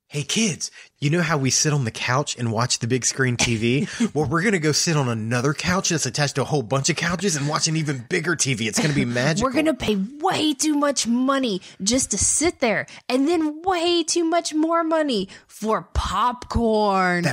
Hey kids, you know how we sit on the couch and watch the big screen TV? Well, we're going to go sit on another couch that's attached to a whole bunch of couches and watch an even bigger TV. It's going to be magical. We're going to pay way too much money just to sit there, and then way too much more money for popcorn.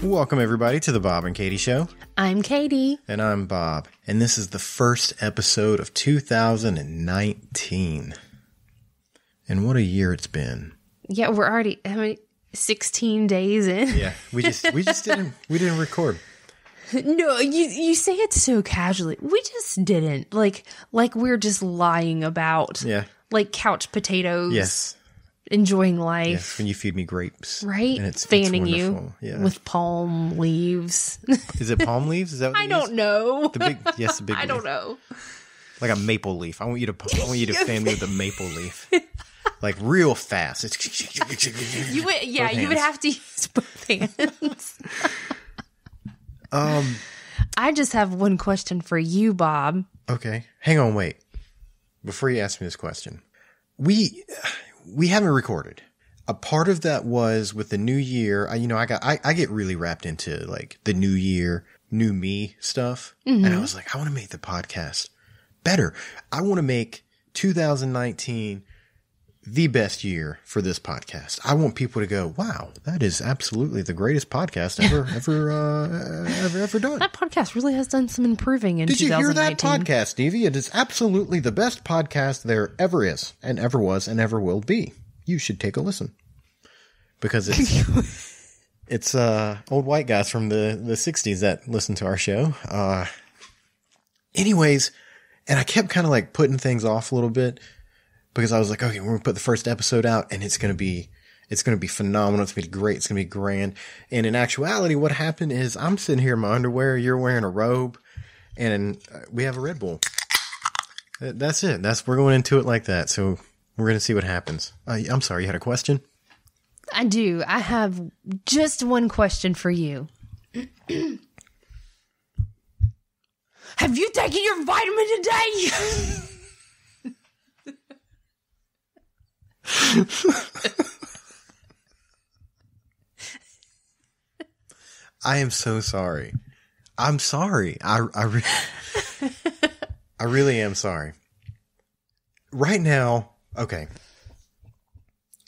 Welcome, everybody, to the Bob and Katie Show. I'm Katie. And I'm Bob. And this is the first episode of 2019. And what a year it's been. Yeah, we're already 16 days in. Yeah, we just didn't record. No, you say it so casually. We just didn't. Like we're just lying about. Yeah. Like couch potatoes. Yes. Enjoying life. Yes, when you feed me grapes. Right? And it's fanning wonderful. you with palm leaves. Is it palm leaves? Is that what I don't know. The big leaf. I don't know. Like a maple leaf. I want you to fan me with a maple leaf. Like real fast. You would have to use both hands. I just have one question for you, Bob. Okay. Hang on, wait. Before you ask me this question. We haven't recorded. A part of that was with the new year. I get really wrapped into like the new year, new me stuff. Mm-hmm. And I was like, I want to make the podcast better. I want to make 2019 the best year for this podcast. I want people to go, wow, that is absolutely the greatest podcast ever done. That podcast really has done some improving in 2019. Did you hear that podcast, Stevie? It is absolutely the best podcast there ever is and ever was and ever will be. You should take a listen because it's old white guys from the 60s that listen to our show. Anyways, and I kept kind of like putting things off a little bit. Because I was like, okay, we're going to put the first episode out and it's going to be phenomenal. It's going to be great. It's going to be grand. And in actuality, what happened is I'm sitting here in my underwear. You're wearing a robe and we have a Red Bull. That's it. We're going into it like that. So we're going to see what happens. I'm sorry. You had a question? I do. I have just one question for you. Have you taken your vitamin today? I am so sorry. I'm sorry. I really am sorry. Right now, okay.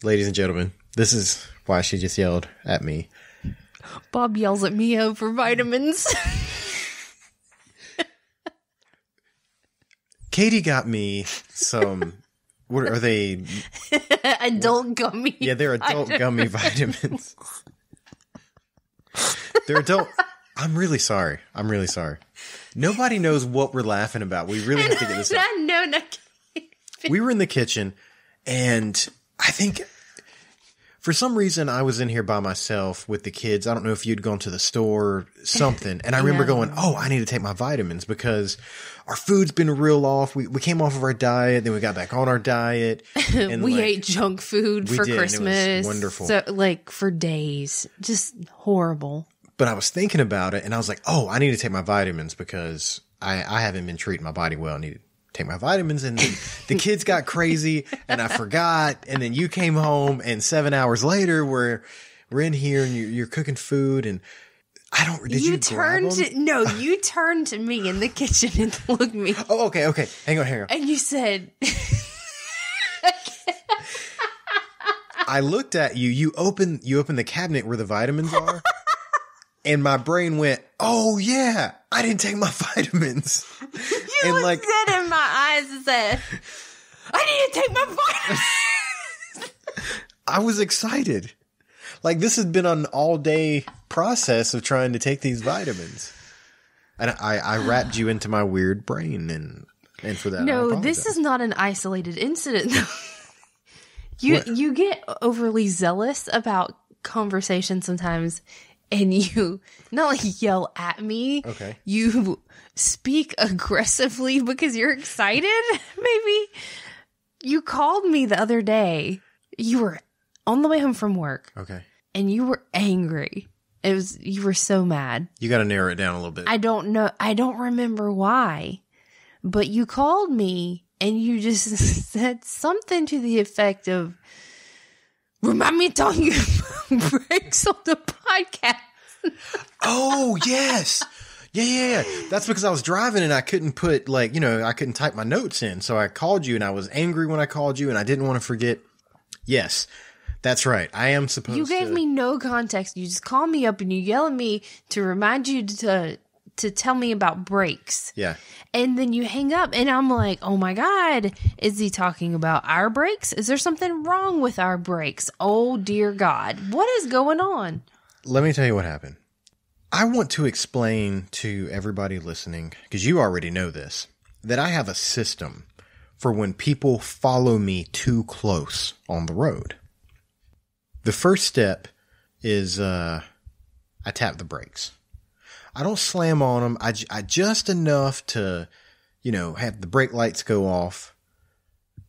Ladies and gentlemen, this is why she just yelled at me. Bob yells at me over vitamins. Katie got me some... What are they? Adult gummy. Yeah, they're adult gummy vitamins. They're adult. I'm really sorry. Nobody knows what we're laughing about. We really have to get this out. No. We were in the kitchen, and I think for some reason I was in here by myself with the kids. I don't know if you'd gone to the store or something. And I remember going, oh, I need to take my vitamins because our food's been real off. We came off of our diet, then we got back on our diet. And we ate junk food for Christmas. It was wonderful. So, for days. Just horrible. But I was thinking about it, and I was like, oh, I need to take my vitamins because I haven't been treating my body well. I need to take my vitamins. And the kids got crazy, and I forgot. And then you came home, and 7 hours later, we're in here, and you're cooking food, and I don't. Did you grab them? No, you turned to me in the kitchen and looked at me. Oh, okay. Hang on. And you said, I looked at you. You opened the cabinet where the vitamins are, and my brain went, "Oh yeah, I didn't take my vitamins." You looked in my eyes and said, "I need to take my vitamins." I was excited. Like this has been an all-day process of trying to take these vitamins. And I wrapped you into my weird brain and for that. No, this is not an isolated incident. You get overly zealous about conversation sometimes and you not like yell at me. Okay. You speak aggressively because you're excited. Maybe you called me the other day. You were on the way home from work. Okay. And you were angry. You were so mad. You got to narrow it down a little bit. I don't know. I don't remember why, but you called me and you just said something to the effect of, remind me of telling you about brakes on the podcast. Oh, yes. Yeah. That's because I was driving and I couldn't put I couldn't type my notes in. So I called you and I was angry when I called you and I didn't want to forget. Yes, that's right. I am supposed to. You gave me no context. You just call me up and you yell at me to remind you to tell me about brakes. Yeah. And then you hang up and I'm like, oh my God, is he talking about our brakes? Is there something wrong with our brakes? Oh dear God. What is going on? Let me tell you what happened. I want to explain to everybody listening, because you already know this, that I have a system for when people follow me too close on the road. The first step is I tap the brakes. I don't slam on them. I just enough to, have the brake lights go off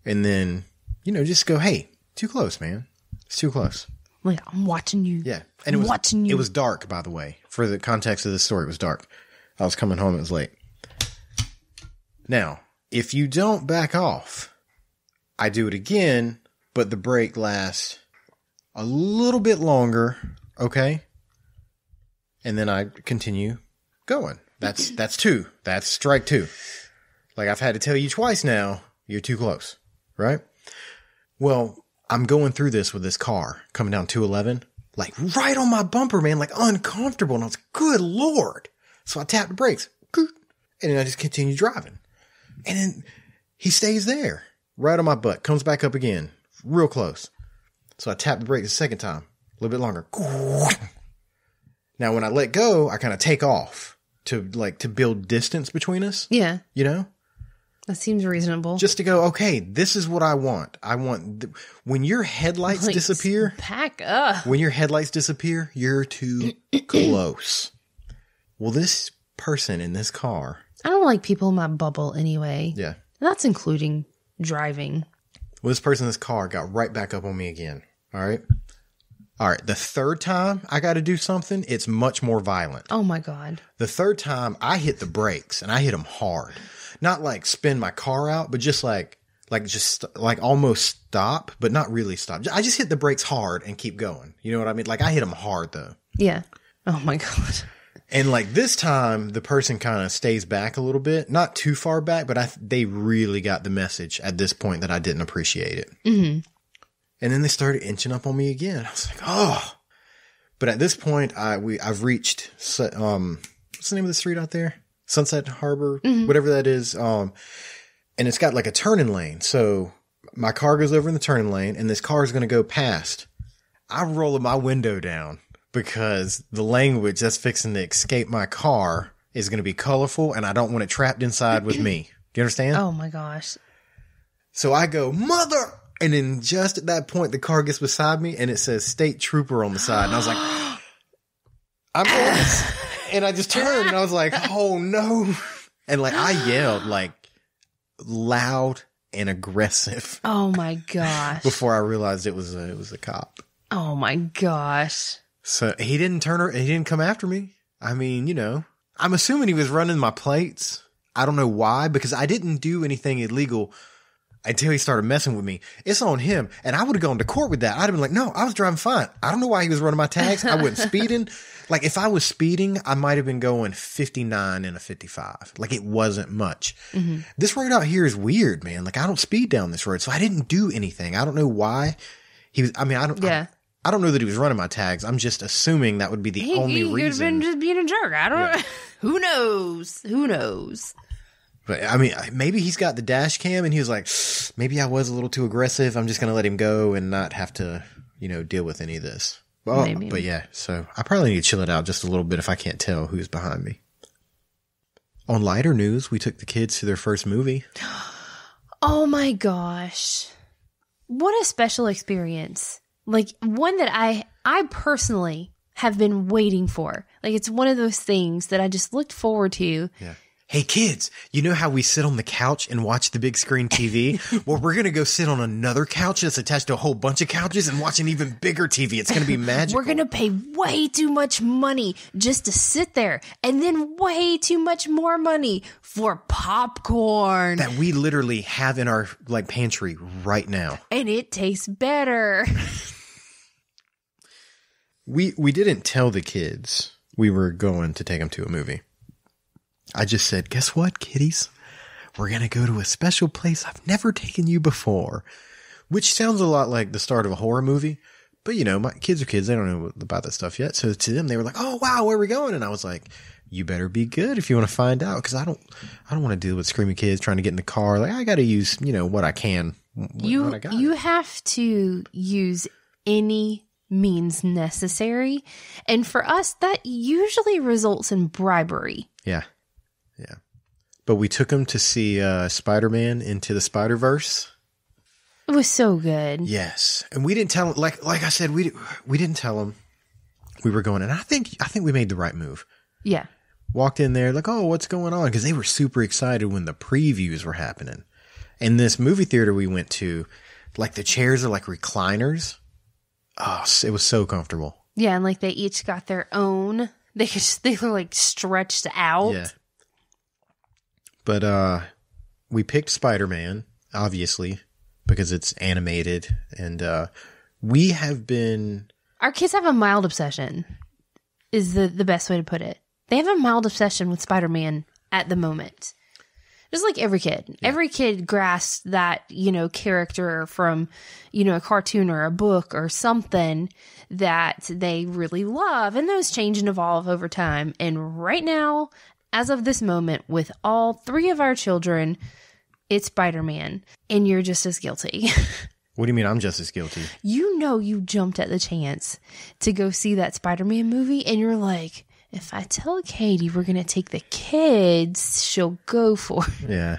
and then, just go, hey, too close, man. It's too close. Like, I'm watching you. Yeah. And it was dark, by the way. For the context of this story, it was dark. I was coming home. It was late. Now, if you don't back off, I do it again, but the brake lasts a little bit longer. Okay. And then I continue going. That's two. That's strike two. Like I've had to tell you twice now, you're too close. Right? Well, I'm going through this with this car coming down 211, like right on my bumper, man, like uncomfortable. And I was like, good Lord. So I tapped the brakes and then I just continue driving. And then he stays there right on my butt, comes back up again, real close. So I tapped the brakes a second time, a little bit longer. Now, when I let go, I kind of take off to build distance between us. Yeah. That seems reasonable. Just to go, okay, this is what I want. When your headlights disappear. Pack up. When your headlights disappear, you're too close. Well, this person in this car. I don't like people in my bubble anyway. Yeah. That's including driving. Well, this person in this car got right back up on me again. All right. The third time I got to do something, it's much more violent. Oh my God. The third time I hit the brakes and I hit them hard. Not like spin my car out, but just like almost stop, but not really stop. I just hit the brakes hard and keep going. You know what I mean? Like I hit them hard though. Yeah. Oh my God. And like this time the person kind of stays back a little bit, not too far back, but they really got the message at this point that I didn't appreciate it. Mm-hmm. And then they started inching up on me again. I was like, oh, but at this point I've reached, what's the name of the street out there? Sunset Harbor, whatever that is. And it's got like a turning lane. So my car goes over in the turning lane and this car is going to go past. I'm rolling my window down because the language that's fixing to escape my car is going to be colorful and I don't want it trapped inside with me. Do you understand? Oh my gosh. So I go, mother. And then just at that point, the car gets beside me and it says state trooper on the side. And I was like, I'm this. And I just turned and I was like, oh no. And like I yelled like loud and aggressive. Oh my gosh. Before I realized it was a cop. Oh my gosh. So he didn't come after me. I mean, I'm assuming he was running my plates. I don't know why, because I didn't do anything illegal until he started messing with me. It's on him. And I would have gone to court with that. I'd have been like, no, I was driving fine. I don't know why he was running my tags. I wasn't speeding. Like if I was speeding, I might have been going 59 and a 55. Like it wasn't much. Mm-hmm. This road out here is weird, man. Like I don't speed down this road. So I didn't do anything. I don't know why he was, I don't know that he was running my tags. I'm just assuming that would be the only reason. He could have been just being a jerk. I don't know. Who knows? But I mean, maybe he's got the dash cam and he was like, maybe I was a little too aggressive. I'm just going to let him go and not have to, deal with any of this. Maybe. But yeah, so I probably need to chill it out just a little bit if I can't tell who's behind me. On lighter news, we took the kids to their first movie. Oh my gosh. What a special experience. Like one that I personally have been waiting for. Like it's one of those things that I just looked forward to. Yeah. hey kids, you know how we sit on the couch and watch the big screen TV? Well, we're going to go sit on another couch that's attached to a whole bunch of couches and watch an even bigger TV. It's going to be magical. We're going to pay way too much money just to sit there, and then way too much more money for popcorn. That we literally have in our like pantry right now. And it tastes better. We didn't tell the kids we were going to take them to a movie. I just said, guess what, kiddies? We're going to go to a special place I've never taken you before. Which sounds a lot like the start of a horror movie. But, you know, my kids are kids. They don't know about that stuff yet. So to them, they were like, oh, wow, where are we going? And I was like, you better be good if you want to find out. Because I don't want to deal with screaming kids trying to get in the car. Like, I got to use, you know, what I can. What I got. You have to use any means necessary. And for us, that usually results in bribery. Yeah. Yeah. But we took them to see Spider-Man Into the Spider-Verse. It was so good. Yes. And we didn't tell them, like I said, we didn't tell them we were going. And I think we made the right move. Yeah. Walked in there like, oh, what's going on? Because they were super excited when the previews were happening. And this movie theater we went to, like the chairs are like recliners. Oh, it was so comfortable. Yeah. And like they each got their own. They were like stretched out. Yeah. But we picked Spider-Man, obviously, because it's animated. And we have been... Our kids have a mild obsession, is the best way to put it. They have a mild obsession with Spider-Man at the moment. Just like every kid. Yeah. Every kid grasps that, you know, character from, you know, a cartoon or a book or something that they really love. And those change and evolve over time. And right now... As of this moment, with all three of our children, it's Spider-Man, and you're just as guilty. What do you mean I'm just as guilty? You know you jumped at the chance to go see that Spider-Man movie, and you're like, if I tell Katie we're going to take the kids, she'll go for it. Yeah.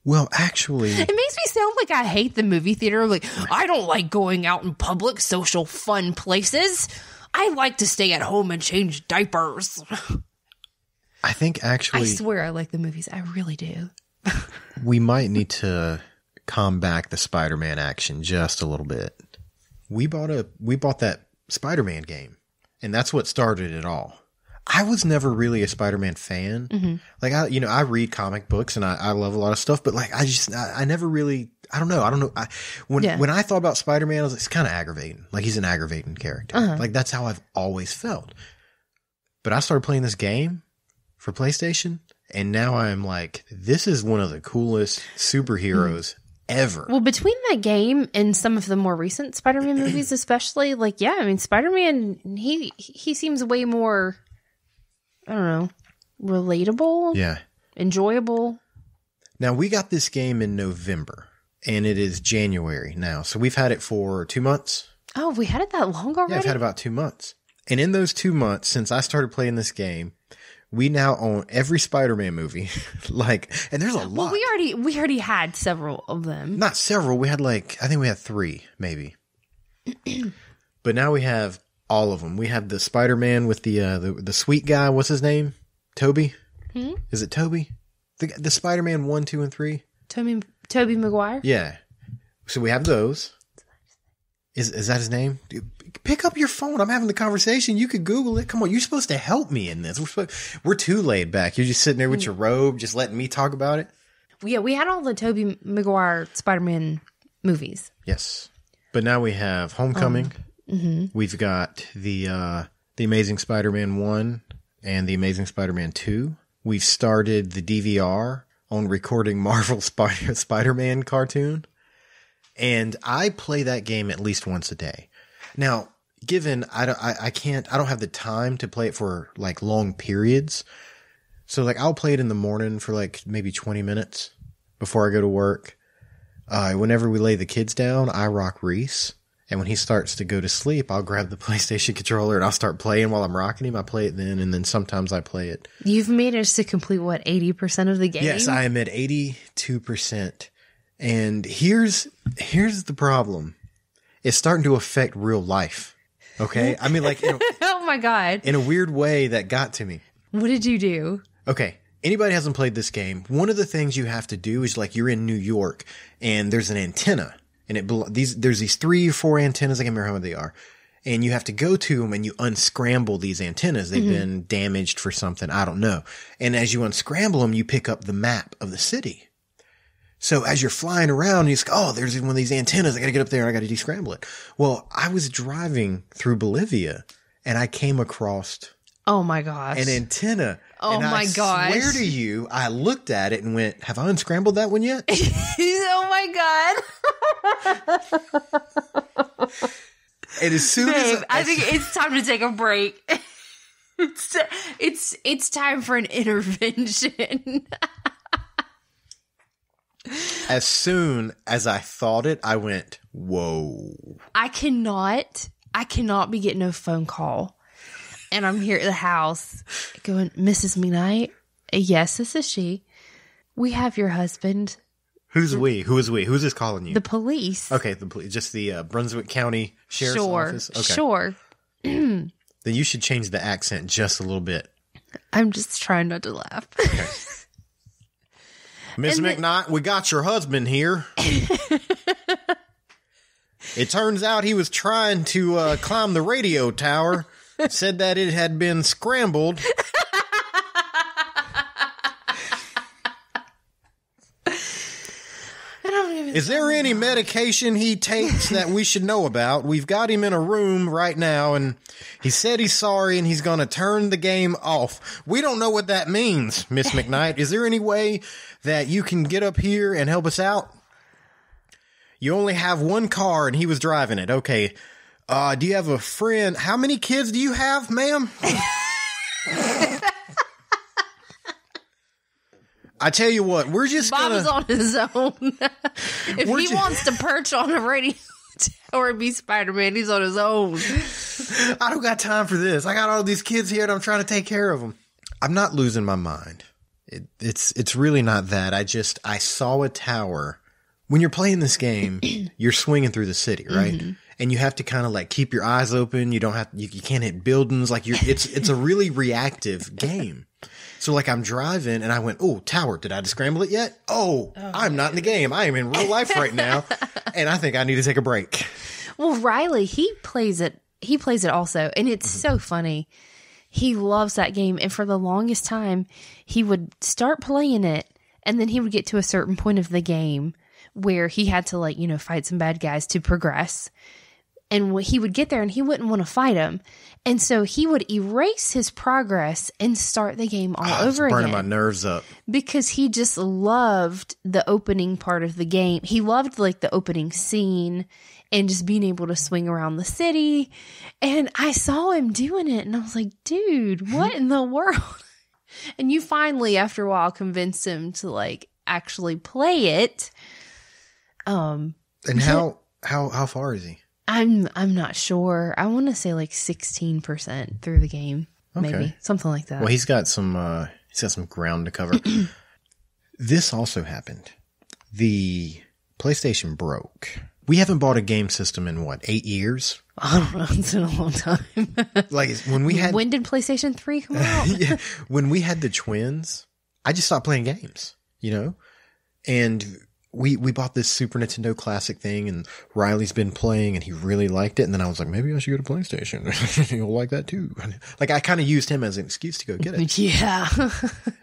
Well, actually... It makes me sound like I hate the movie theater. Like, I don't like going out in public, social, fun places. I like to stay at home and change diapers. I think actually... I swear I like the movies. I really do. We might need to calm back the Spider-Man action just a little bit. We bought that Spider-Man game, and that's what started it all. I was never really a Spider-Man fan. Mm-hmm. Like, I read comic books, and I love a lot of stuff, but like, I never really... I don't know. When I thought about Spider-Man, I was like, it's kind of aggravating. Like, he's an aggravating character. Uh-huh. Like, that's how I've always felt. But I started playing this game for PlayStation, and now I'm like, this is one of the coolest superheroes ever. Well, between that game and some of the more recent Spider-Man movies, especially, like, yeah, I mean, Spider-Man, he seems way more, I don't know, relatable. Yeah. Enjoyable. Now, we got this game in November, and it is January now, so we've had it for 2 months. Oh, we had it that long already? Yeah, I've had about 2 months. And in those 2 months, since I started playing this game, we now own every Spider-Man movie. And there's a lot. Well, we already had several of them. Not several. We had I think we had 3, maybe. But now we have all of them. We have the Spider-Man with the sweet guy. What's his name? Toby? Hmm? Is it Toby? The Spider-Man 1, 2, and 3? Tobey Maguire? Yeah. So we have those. Is that his name? Dude, pick up your phone. I'm having the conversation. You could Google it. Come on. You're supposed to help me in this. We're too laid back. You're just sitting there with your robe, just letting me talk about it. Yeah, we had all the Tobey Maguire Spider-Man movies. Yes. But now we have Homecoming. Mm-hmm. We've got the Amazing Spider-Man 1 and the Amazing Spider-Man 2. We've started the DVR on recording Marvel Spider-Man cartoon. And I play that game at least once a day. Now, given I don't have the time to play it for like long periods. So like I'll play it in the morning for like maybe 20 minutes before I go to work. Whenever we lay the kids down, I rock Reese. And when he starts to go to sleep, I'll grab the PlayStation controller and I'll start playing while I'm rocking him. I play it then, and then sometimes I play it. You've managed to complete, what, 80% of the game? Yes, I am at 82%. And here's the problem. It's starting to affect real life. Okay? I mean, like, oh my God. In a weird way that got to me. What did you do? Okay. anybody hasn't played this game, one of the things you have to do is like you're in New York and there's an antenna and there's these 3 or 4 antennas. I can't remember how many they are. And you have to go to them and you unscramble these antennas. They've been damaged for something. I don't know. And as you unscramble them, you pick up the map of the city. So as you're flying around, you go, oh, there's one of these antennas. I got to get up there and I got to descramble it. Well, I was driving through Bolivia and I came across Oh my gosh. an antenna. Oh and my gosh. I swear to you, I looked at it and went, have I unscrambled that one yet? Oh my God. And as soon Babe, as I think it's time to take a break. It's time for an intervention. as soon as I thought it, I went, whoa. I cannot be getting a phone call. And I'm here at the house going, Mrs. McKnight, yes, this is she. We have your husband. Who's we? Who is we? Who's this calling you? The police. Okay, the police. Just the Brunswick County Sheriff's Office? Okay. Sure. Then you should change the accent just a little bit. I'm just trying not to laugh. Okay. Miss McKnight, we got your husband here. It turns out he was trying to climb the radio tower. Said that it had been scrambled. Is there any medication he takes that we should know about? We've got him in a room right now, and he said he's sorry, and he's going to turn the game off. We don't know what that means, Miss McKnight. Is there any way that you can get up here and help us out? You only have one car, and he was driving it. Okay. Do you have a friend? How many kids do you have, ma'am? I tell you what, we're just Bob's on his own. If We're he ju- wants to perch on a radio tower and be Spider-Man, he's on his own. I don't got time for this. I got all these kids here and I'm trying to take care of them. I'm not losing my mind. It's really not that. I saw a tower. When you're playing this game, you're swinging through the city, right? Mm-hmm. And you have to kind of like keep your eyes open. You don't have, you can't hit buildings. Like it's a really reactive game. So like I'm driving and I went, oh, tower, did I scramble it yet? Oh, I'm not in the game. I am in real life right now. And I think I need to take a break. Well, Riley, he plays it also. And it's so funny. He loves that game. And for the longest time, he would start playing it and then he would get to a certain point of the game where he had to like, fight some bad guys to progress. And he would get there and he wouldn't want to fight him. And so he would erase his progress and start the game all over again. Burning my nerves up. Because he just loved the opening part of the game. He loved like the opening scene and just being able to swing around the city. And I saw him doing it and I was like, dude, what in the world? And you finally, after a while, convinced him to like actually play it. And how far is he? I'm not sure. I want to say like 16% through the game, maybe something like that. Well, he's got some ground to cover. This also happened. The PlayStation broke. We haven't bought a game system in what, 8 years? I don't know. It's been a long time. Like when did PlayStation 3 come out? Yeah, when we had the twins, I just stopped playing games, and we bought this Super Nintendo Classic thing and Riley's been playing and he really liked it. And then I was like, maybe I should go to PlayStation. You'll like that too. Like I kind of used him as an excuse to go get it. Yeah.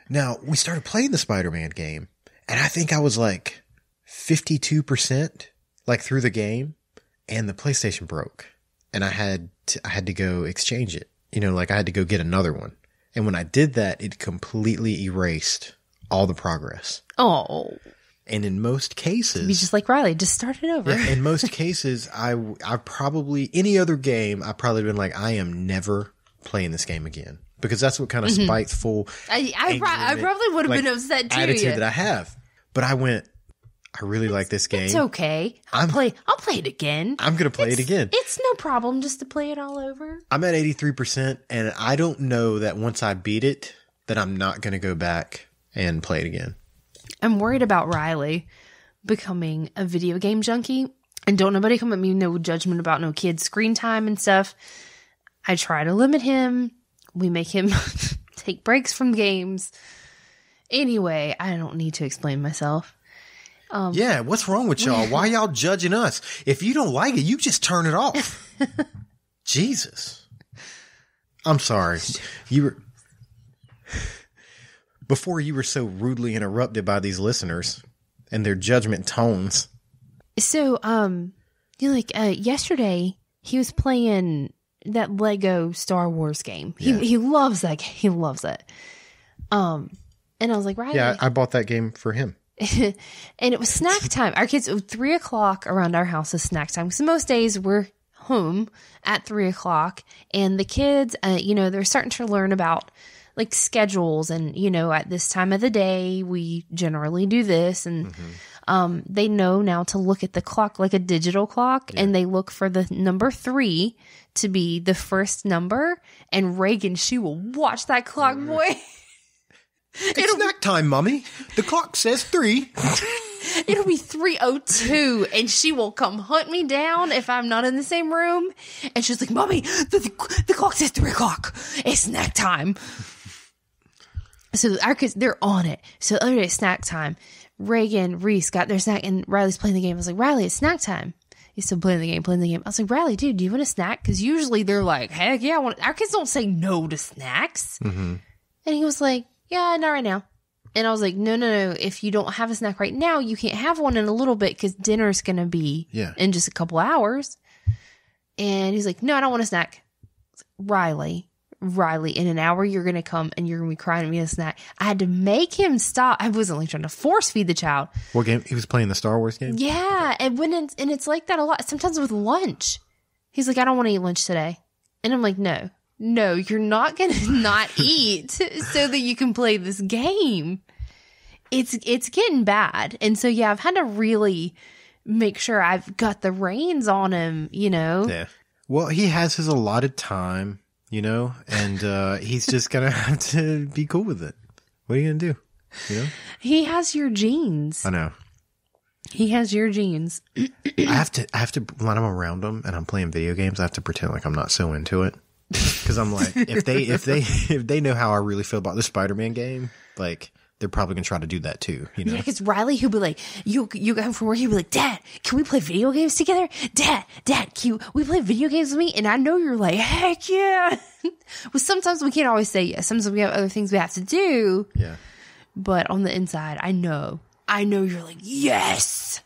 Now we started playing the Spider-Man game and I think I was like 52% like through the game and the PlayStation broke and I had to go exchange it. Like I had to go get another one. And when I did that, it completely erased all the progress. Oh. And in most cases, be just like Riley, just start it over. Yeah, in most cases, I probably, any other game, I probably been like, I am never playing this game again. Because that's what kind of spiteful, I probably would have been upset too. Attitude that I have. But I went, I really like this game. It's okay. I'll play it again. I'm going to play it again. It's no problem just to play it all over. I'm at 83% and I don't know that once I beat it, that I'm not going to go back and play it again. I'm worried about Riley becoming a video game junkie. And don't nobody come at me, no judgment about no kids' screen time and stuff. I try to limit him. We make him take breaks from games. Anyway, I don't need to explain myself. Yeah, what's wrong with y'all? Why y'all judging us? If you don't like it, you just turn it off. Jesus. I'm sorry. Before you were so rudely interrupted by these listeners and their judgment tones. So, yesterday he was playing that Lego Star Wars game. He loves that. He loves it. And I was like, right. Yeah, I bought that game for him. And it was snack time. Our kids, 3:00 around our house is snack time. So most days we're home at 3:00, and the kids, they're starting to learn about like schedules, and at this time of the day we generally do this, and they know now to look at the clock like a digital clock, and they look for the number 3 to be the first number. And Reagan, she will watch that clock, boy. It's snack time, Mommy. The clock says 3. It'll be 3:02, and she will come hunt me down if I'm not in the same room. And she's like, Mommy, the clock says 3:00. It's snack time. So our kids, they're on it. So the other day, snack time. Reagan, Reese got their snack, and Riley's playing the game. I was like, Riley, it's snack time. He's still playing the game. I was like, Riley, dude, do you want a snack? Because usually they're like, heck yeah, I want. Our kids don't say no to snacks. Mm-hmm. And he was like, yeah, not right now. And I was like, no. If you don't have a snack right now, you can't have one in a little bit because dinner's going to be in just a couple hours. And he's like, no, I don't want a snack. Riley, in an hour, you're going to come and you're going to be crying at me a snack. I had to make him stop. I wasn't like trying to force feed the child. What game? He was playing the Star Wars game? Yeah. And it's like that a lot. Sometimes with lunch. He's like, I don't want to eat lunch today. And I'm like, no, you're not going to not eat so that you can play this game. It's getting bad. And so, yeah, I've had to really make sure I've got the reins on him, Yeah. Well, he has his allotted time, and he's just going to have to be cool with it. What are you going to do? He has your genes. I know. He has your genes. I have to, when I'm around him and I'm playing video games, I have to pretend like I'm not so into it. Because I'm like, if they know how I really feel about the Spider-Man game, like they're probably gonna try to do that too. Yeah, because Riley, he'll be like, you go home from work, he'll be like, Dad, can we play video games together? Dad, can we play video games with me? And I know you're like, heck yeah. Well, sometimes we can't always say yes. Sometimes we have other things we have to do. Yeah. But on the inside, I know you're like, yes.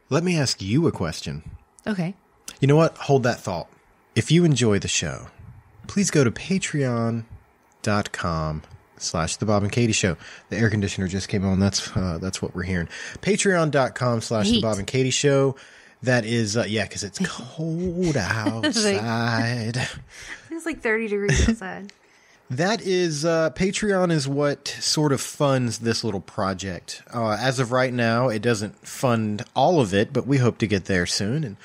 Let me ask you a question. Okay. You know what? Hold that thought. If you enjoy the show, please go to patreon.com/The Bob and Katie Show. The air conditioner just came on. That's what we're hearing. Patreon.com/The Bob and Katie Show. That is, because it's cold outside. It's like 30 degrees outside. That is, Patreon is what sort of funds this little project. As of right now, it doesn't fund all of it, but we hope to get there soon and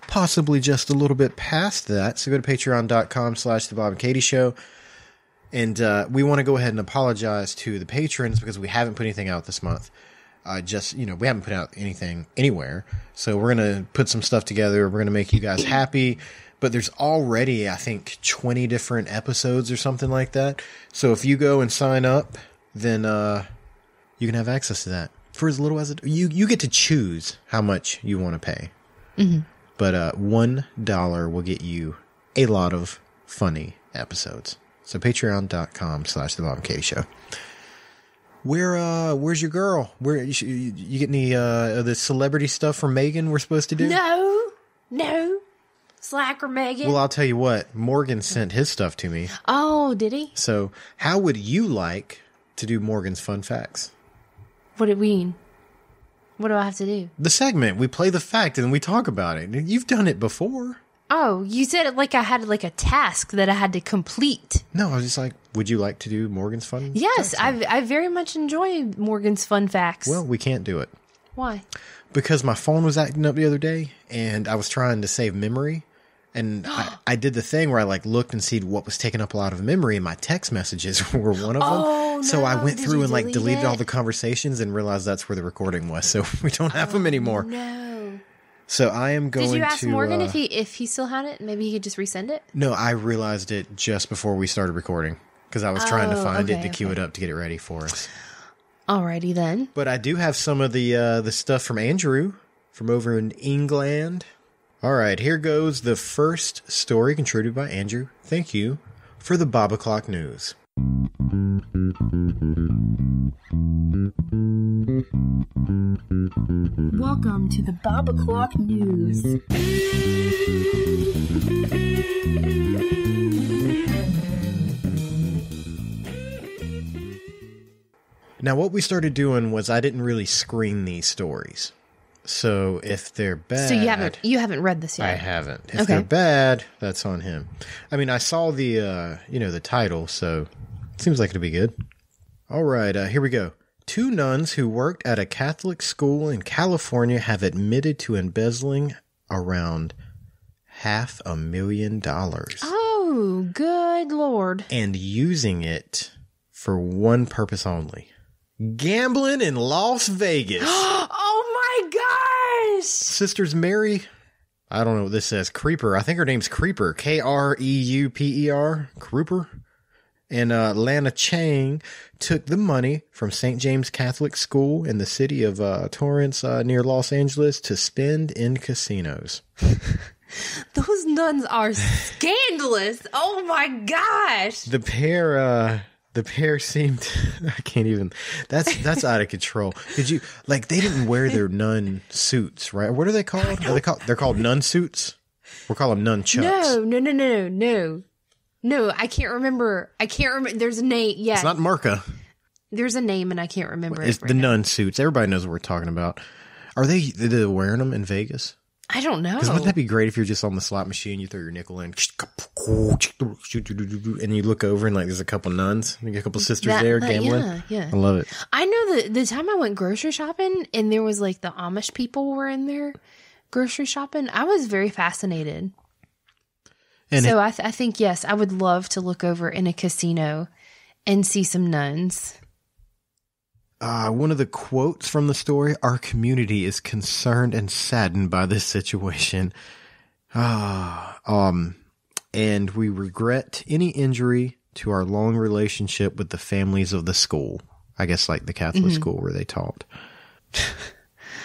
possibly just a little bit past that. So go to patreon.com/The Bob and Katie Show. And we want to go ahead and apologize to the patrons because we haven't put anything out this month. We haven't put out anything anywhere. So we're going to put some stuff together. We're going to make you guys happy. But there's already, I think, 20 different episodes or something like that. So if you go and sign up, then you can have access to that for as little as you get to choose how much you want to pay. Mm-hmm. But $1 will get you a lot of funny episodes. So patreon.com/The Bob and Katie Show. Where's your girl? Where you get any the celebrity stuff from Megan we're supposed to do? No. Slacker Megan. Well, I'll tell you what. Morgan sent his stuff to me. Oh, did he? So how would you like to do Morgan's Fun Facts? What do you mean? What do I have to do? The segment. We play the fact and we talk about it. You've done it before. Oh, you said it like I had like a task that I had to complete. No, I was just like, would you like to do Morgan's Fun Yes, Facts? I very much enjoy Morgan's Fun Facts. Well, we can't do it. Why? Because my phone was acting up the other day and I was trying to save memory. And I did the thing where I looked and see what was taking up a lot of memory, and my text messages were one of them. Oh, so I went through and deleted it? all the conversations and realized that's where the recording was. So we don't have them anymore. No. So I am going to... Did you ask Morgan if he still had it? Maybe he could just resend it? No, I realized it just before we started recording because I was trying to find it to queue it up to get it ready for us. Alrighty then. But I do have some of the stuff from Andrew from over in England. All right, here goes the first story contributed by Andrew. Thank you for the Bob O'Clock News. Welcome to the Bob O'Clock News. Now, what we started doing was I didn't really screen these stories. So if they're bad... So you haven't read this yet? I haven't. If they're bad, that's on him. I mean, I saw the, the title, so it seems like it'll be good. All right, here we go. 2 nuns who worked at a Catholic school in California have admitted to embezzling around $500,000. Oh, good Lord. And using it for one purpose only. Gambling in Las Vegas. Oh my gosh! Sisters Mary, I don't know what this says, Creeper. I think her name's Creeper. Kreuper. Creeper. And Lana Chang took the money from St. James Catholic School in the city of Torrance near Los Angeles to spend in casinos. Those nuns are scandalous. Oh my gosh. The pair seemed, I can't even, that's out of control. Did you, they didn't wear their nun suits, right? What are they called? They're called nun suits? We'll call them nun chucks. No, I can't remember. There's a name. Yeah. It's not Marca. There's a name and I can't remember It's it. the nun suits. Everybody knows what we're talking about. Are they wearing them in Vegas? I don't know. Because wouldn't that be great if you're just on the slot machine, you throw your nickel in, and you look over and there's a couple nuns, a couple sisters there gambling. Yeah. I love it. I know the time I went grocery shopping and there was the Amish people were in there grocery shopping. I was very fascinated. And so I think, yes, I would love to look over in a casino and see some nuns. One of the quotes from the story, our community is concerned and saddened by this situation. And we regret any injury to our long relationship with the families of the school. I guess the Catholic school where they taught.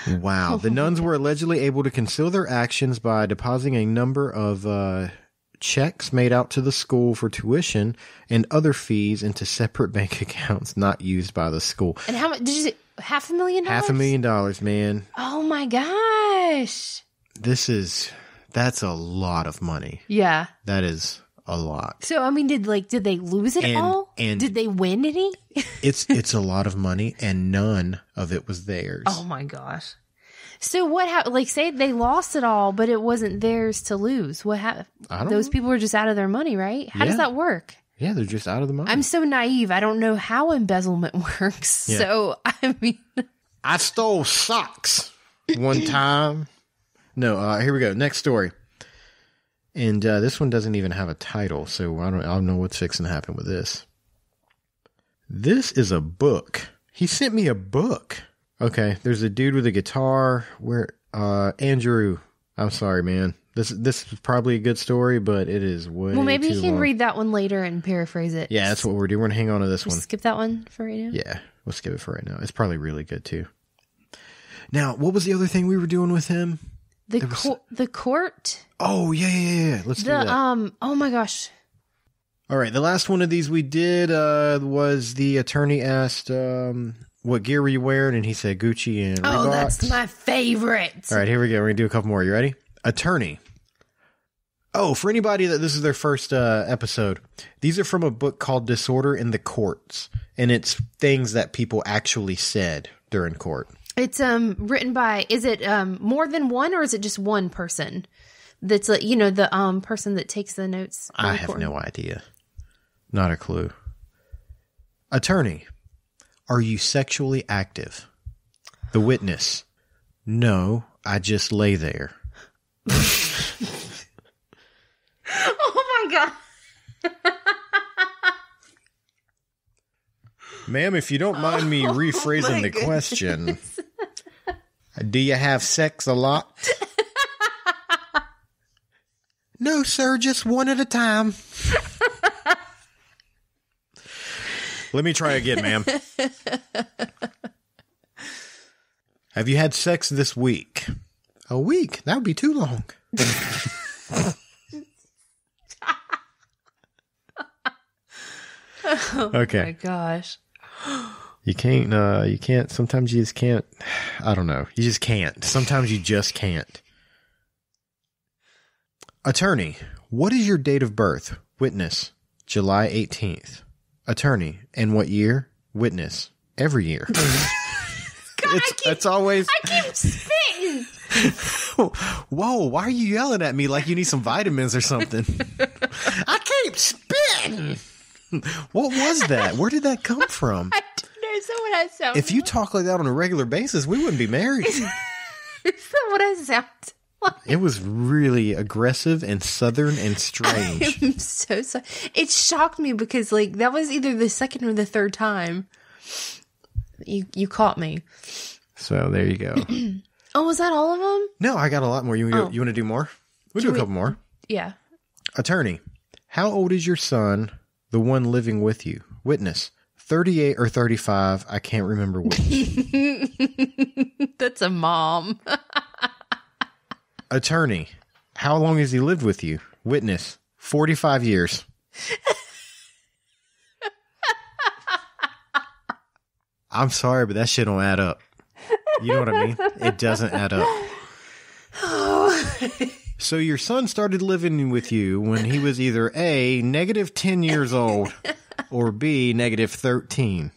Wow. The nuns were allegedly able to conceal their actions by depositing a number of checks made out to the school for tuition and other fees into separate bank accounts not used by the school. And how much did you say? $500,000? $500,000, man. Oh my gosh. That's a lot of money. Yeah. That is a lot. So, I mean, did they lose it all? And did they win any? it's a lot of money and none of it was theirs. Oh my gosh. So what happened? Say they lost it all, but it wasn't theirs to lose. What happened? Those people were just out of their money, right? How does that work? Yeah, they're just out of the money. I'm so naive. I don't know how embezzlement works. Yeah. So, I mean. I stole socks one time. No, here we go. Next story. And this one doesn't even have a title, so I don't know what's fixing to happen with this. This is a book. He sent me a book. Okay, there's a dude with a guitar. Andrew, I'm sorry, man. This is probably a good story, but it is way Well, maybe too you can long. read that one later and paraphrase it. Yeah, that's what we're doing. We're going to hang on to this one. Skip that one for right now? Yeah, we'll skip it for right now. It's probably really good, too. Now, what was the other thing we were doing with him? The court? Oh, yeah. Let's do that. Oh my gosh. All right, the last one of these we did was the attorney asked... what gear were you wearing? And he said Gucci and Reeboks. Oh, that's my favorite. All right, here we go. We're going to do a couple more. You ready? Attorney. Oh, for anybody that this is their first episode, these are from a book called Disorder in the Courts. And it's things that people actually said during court. It's written by, is it more than one or is it just one person? That's the person that takes the notes. I have no idea. Not a clue. Attorney. Are you sexually active? The witness. No, I just lay there. Oh my God. Ma'am, if you don't mind me rephrasing the question, do you have sex a lot? No, sir, just one at a time. Let me try again, ma'am. Have you had sex this week? A week? That would be too long. Okay. Oh my gosh. You can't, sometimes you just can't, I don't know. You just can't. Sometimes you just can't. Attorney, what is your date of birth? Witness, July 18th. Attorney, and what year? Witness, every year. God, it's always. I keep spitting. Whoa, why are you yelling at me like you need some vitamins or something? I keep spitting. What was that? Where did that come from? I don't know. Is that what I sound If you talk like that on a regular basis, we wouldn't be married. Is that what I sound like? It was really aggressive and southern and strange. I'm so sorry. It shocked me because, like, that was either the second or the third time you caught me. So there you go. Oh, was that all of them? No, I got a lot more. You want to do more? We'll do a couple more. Yeah. Attorney, how old is your son, the one living with you? Witness, 38 or 35. I can't remember which. That's a mom. Attorney, how long has he lived with you? Witness, 45 years. I'm sorry, but that shit don't add up. You know what I mean? It doesn't add up. So your son started living with you when he was either A, negative 10 years old, or B, negative 13.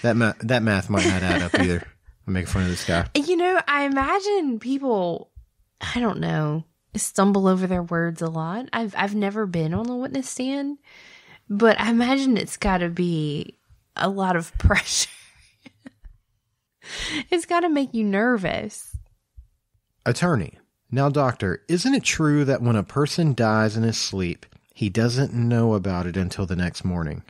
That math might not add up either. I'm making fun of this guy. You know, I imagine people, I don't know, stumble over their words a lot. I've never been on the witness stand, but I imagine it's got to be a lot of pressure. It's got to make you nervous. Attorney, now doctor, isn't it true that when a person dies in his sleep, he doesn't know about it until the next morning?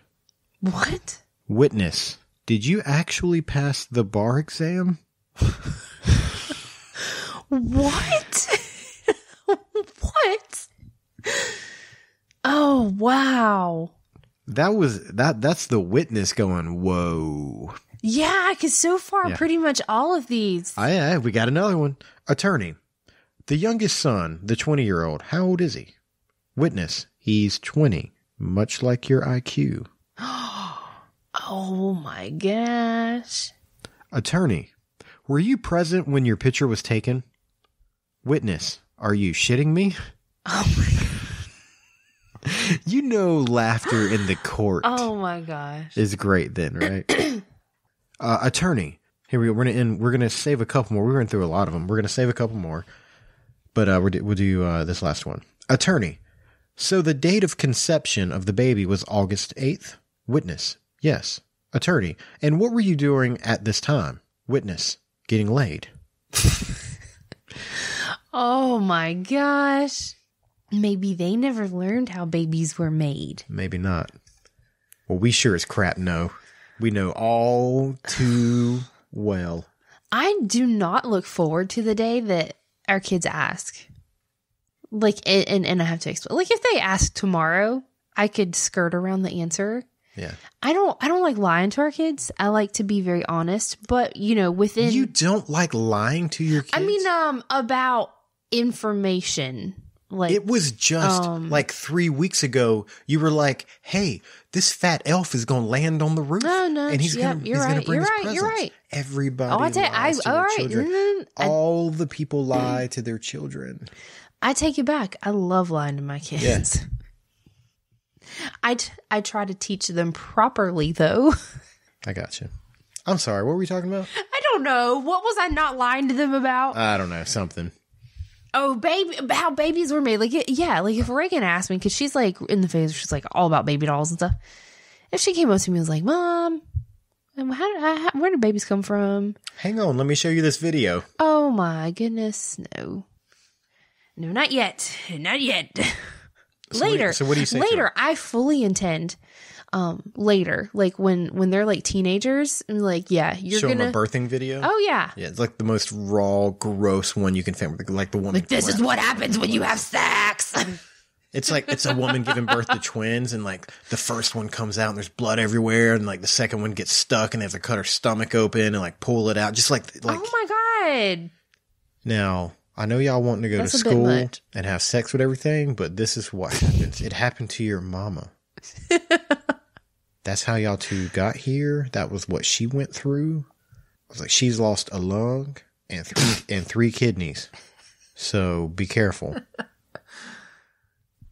What? Witness, did you actually pass the bar exam? What? What? Oh, wow. That's the witness going, whoa. Yeah, because so far, pretty much all of these. We got another one. Attorney, the youngest son, the 20-year-old, how old is he? Witness, he's 20, much like your IQ. Oh my gosh. Attorney, were you present when your picture was taken? Witness, are you shitting me? Oh my god. You know laughter in the court. Oh my gosh. Is great then, right? Attorney, here we go. We're gonna save a couple more. We went through a lot of them. We're gonna save a couple more, but we'll do this last one. Attorney, so the date of conception of the baby was August 8th? Witness, yes. Attorney, and what were you doing at this time? Witness, getting laid. Oh my gosh. Maybe they never learned how babies were made. Maybe not. Well, we sure as crap know. We know all too well. I do not look forward to the day that our kids ask. Like, and I have to explain. Like, if they ask tomorrow, I could skirt around the answer. Yeah. I don't like lying to our kids. I like to be very honest, but you know, within. You don't like lying to your kids? I mean, about information. Like, it was just like 3 weeks ago. You were like, "Hey, this fat elf is going to land on the roof, and he's going to bring us presents." You're right. Everybody lies to their children. All the people lie to their children. I take it back. I love lying to my kids. Yes. I try to teach them properly, though. I got you. I'm sorry. What were we talking about? I don't know. What was I not lying to them about? I don't know. Something. Oh, baby, how babies were made. Like, yeah, like if Reagan asked me, because she's like in the phase, she's like all about baby dolls and stuff. If she came up to me and was like, "Mom, where do babies come from?" Hang on, let me show you this video. Oh my goodness, no, not yet, not yet. Later. So what do you say? Later, I fully intend. Later, like when they're like teenagers, and like, yeah, you're show gonna them a birthing video. Oh yeah, yeah, it's like the most raw, gross one you can find. Like the woman. Like, this is what happens when you have sex. It's like it's a woman giving birth to twins, and like the first one comes out and there's blood everywhere, and like the second one gets stuck and they have to cut her stomach open and like pull it out, just like. Oh my God! Now I know y'all wanting to go to school and have sex with everything, but this is what happens. It happened to your mama. That's how y'all two got here. That was what she went through. I was like, she's lost a lung and three kidneys. So be careful.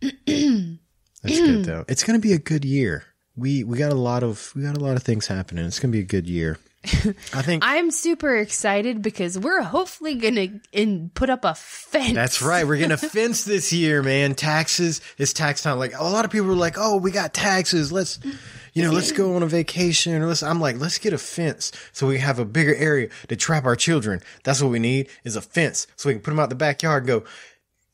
That's good though. It's going to be a good year. We got a lot of things happening. It's going to be a good year. I think I'm super excited because we're hopefully going to put up a fence. That's right. We're going to fence this year, man. Taxes. It's tax time. Like a lot of people are like, "Oh, we got taxes. Let's go on a vacation." Or I'm like, "Let's get a fence so we have a bigger area to trap our children." That's what we need is a fence so we can put them out the backyard and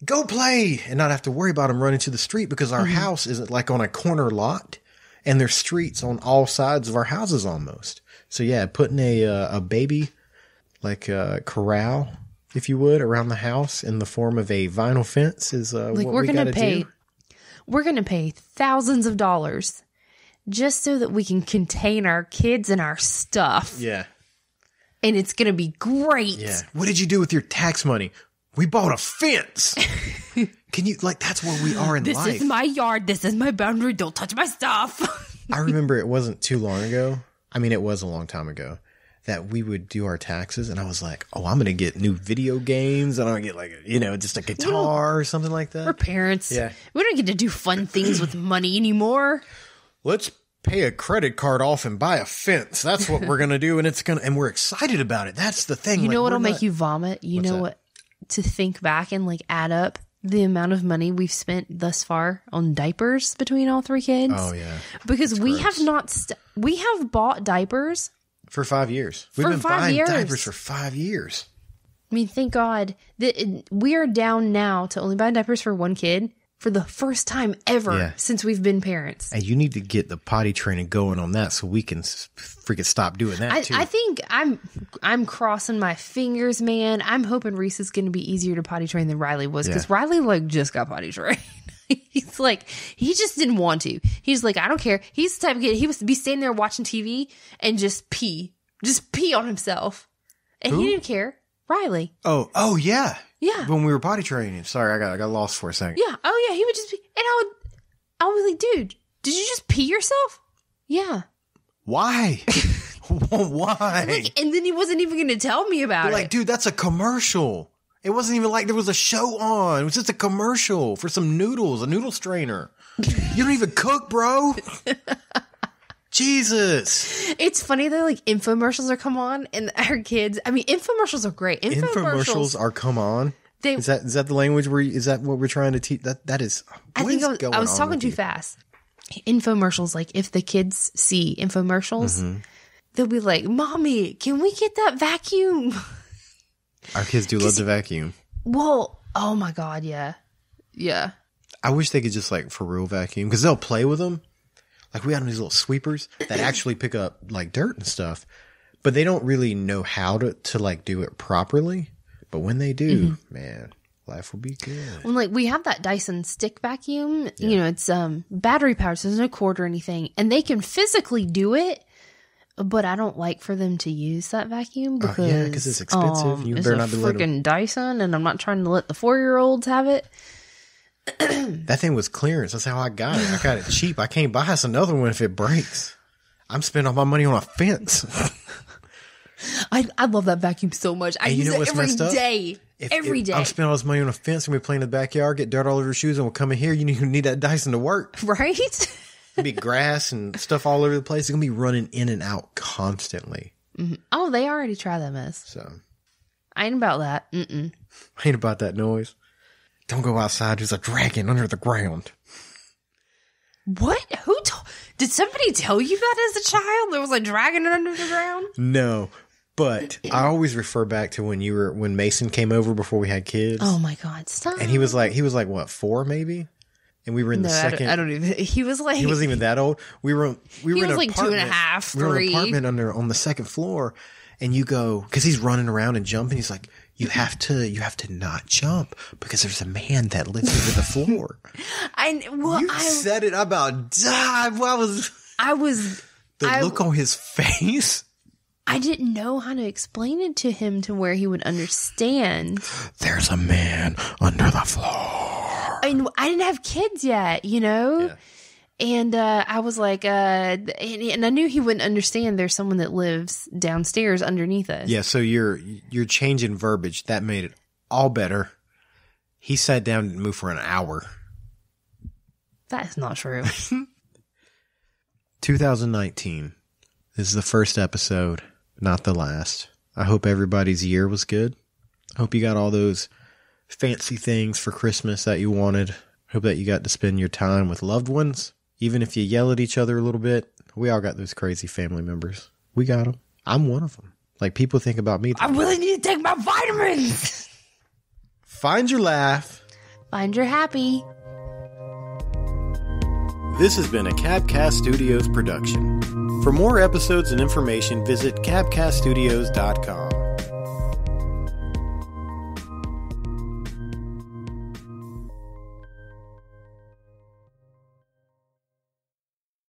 go play and not have to worry about them running to the street because our house isn't like on a corner lot and there's streets on all sides of our houses almost. So yeah, putting a baby like a corral, if you would, around the house in the form of a vinyl fence is what we got to do. We're going to pay thousands of dollars just so that we can contain our kids and our stuff. Yeah. And it's going to be great. Yeah. What did you do with your tax money? We bought a fence. Can you, like, that's where we are in life. This is my yard. This is my boundary. Don't touch my stuff. I remember it wasn't too long ago. I mean, it was a long time ago that we would do our taxes. And I was like, oh, I'm going to get new video games. And I'm going to get like, just a guitar or something like that. We're parents. Yeah. We don't get to do fun things with money anymore. Let's pay a credit card off and buy a fence. That's what we're going to do. And we're excited about it. That's the thing. You know what'll make you vomit? You know what? To think back and like add up the amount of money we've spent thus far on diapers between all three kids. Oh yeah. Because we have not, we have bought diapers for 5 years. We've been buying diapers for 5 years. I mean, thank God that we are down now to only buying diapers for one kid for the first time ever since we've been parents. And you need to get the potty training going on that so we can freaking stop doing that too. I think I'm crossing my fingers, man. I'm hoping Reese is going to be easier to potty train than Riley was because Riley like just got potty trained. He's like, he just didn't want to. He's like, I don't care. He's the type of kid, he was be standing there watching TV and just pee on himself. And he didn't care. Riley. Oh yeah. Yeah. When we were potty training. Sorry, I got lost for a second. Yeah. Oh yeah. He would just be, and I would be like, dude, did you just pee yourself? Yeah. Why? Why? Like, and then he wasn't even going to tell me about it. Like, dude, that's a commercial. It wasn't even like there was a show on. It was just a commercial for some noodles, a noodle strainer. You don't even cook, bro. Jesus. It's funny though, like infomercials are come on and our kids, I mean, infomercials are great. Infomercials are come on. Is that the language is that what we're trying to teach? That is, I was talking too fast. Infomercials, like if the kids see infomercials, they'll be like, Mommy, can we get that vacuum? Our kids do love to vacuum. Well, oh my God. Yeah. Yeah. I wish they could just like for real vacuum because they'll play with them. Like we have these little sweepers that actually pick up like dirt and stuff, but they don't really know how to like do it properly. But when they do, man, life will be good. Well, like we have that Dyson stick vacuum, you know, it's battery powered, so there's no cord or anything, and they can physically do it. But I don't like for them to use that vacuum because it's expensive. You better not be freaking Dyson, and I'm not trying to let the 4-year-olds have it. That thing was clearance. That's how I got it. I got it cheap. I can't buy us another one if it breaks. I'm spending all my money on a fence. I love that vacuum so much. I use it every day. Every day. I'm spending all this money on a fence and we play in the backyard, get dirt all over your shoes, and we'll come in here. You need that Dyson to work. Right? It'll be grass and stuff all over the place. It's going to be running in and out constantly. Mm-hmm. Oh, they already try that mess. So. I ain't about that. Mm-mm. I ain't about that noise. Don't go outside. There's a dragon under the ground. What? Did somebody tell you that as a child? There was a dragon under the ground? No, but I always refer back to when Mason came over before we had kids. Oh my God, stop. And he was like what, 4 maybe? And we were in the second. I don't even. He wasn't even that old. We were in an like apartment. 2.5, 3. We were in an apartment on the second floor, and you go because he's running around and jumping. He's like, you have to not jump because there's a man that lives under the floor. You said it, I about died. I was the look on his face. I didn't know how to explain it to him to where he would understand. There's a man under the floor. I didn't have kids yet, you know? Yeah. And I was like, and I knew he wouldn't understand there's someone that lives downstairs underneath us. Yeah, so you're changing verbiage. That made it all better. He sat down and moved for an hour. That's not true. 2019. This is the first episode, not the last. I hope everybody's year was good. I hope you got all those fancy things for Christmas that you wanted. I hope that you got to spend your time with loved ones. Even if you yell at each other a little bit, we all got those crazy family members. We got them. I'm one of them. Like, people think about me. I really need to take my vitamins. Find your laugh. Find your happy. This has been a Cabcast Studios production. For more episodes and information, visit cabcaststudios.com.